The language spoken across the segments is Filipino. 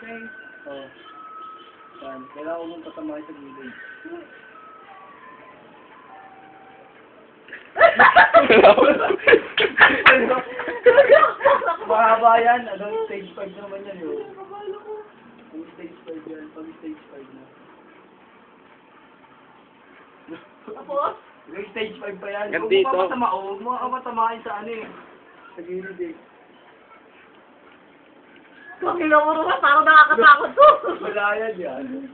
Okay. Oh. Yan. Kailangan mong patamahin sa gilid. Mahaba yan. Ano, stage 5 naman yan yun. Pag stage 5 yan. Pag stage 5 na. Tapos? Yung stage 5 pa yan. Hanggang Huwag dito. mo pa matama. Huwag mo ka matamahin sa ano eh. Sa gilid eh. Kung hinamuro ka, parang nakakatakot to. Wala yan yan.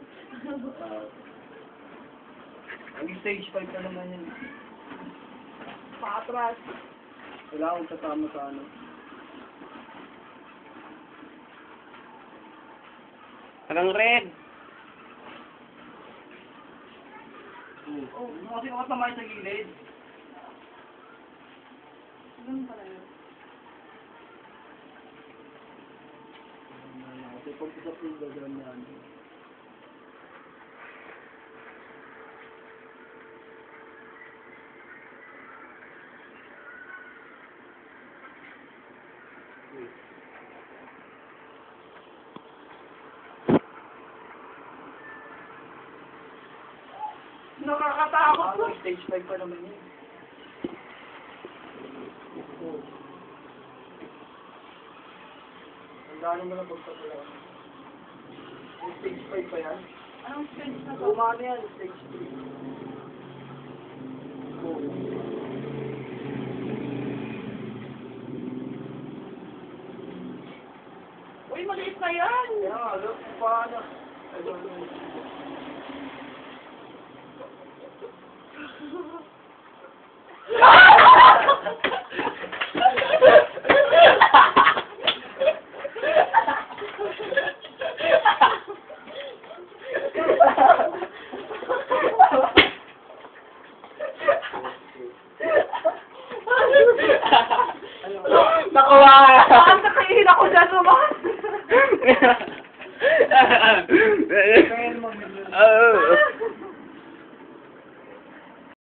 Ang stage 5 na naman yan. Patras. Kailangan kong kasama sa ano. Hanggang red. Oh, kasi makatamahin sa gilid. Ganun pala yun. Kasi pag-usap yung gagawin na ano. Nakakatakot to. Stage 5 pa naman yun. Tandaan mo na pagpapala. Stage 5 pa yan? Anong stage na to? Umano yan, stage 3. Oh. Uy, maliit na yan. Kaya nga, alam mo paano. Nakuha! Bakit nakainin ako dyan naman? Kaya naman,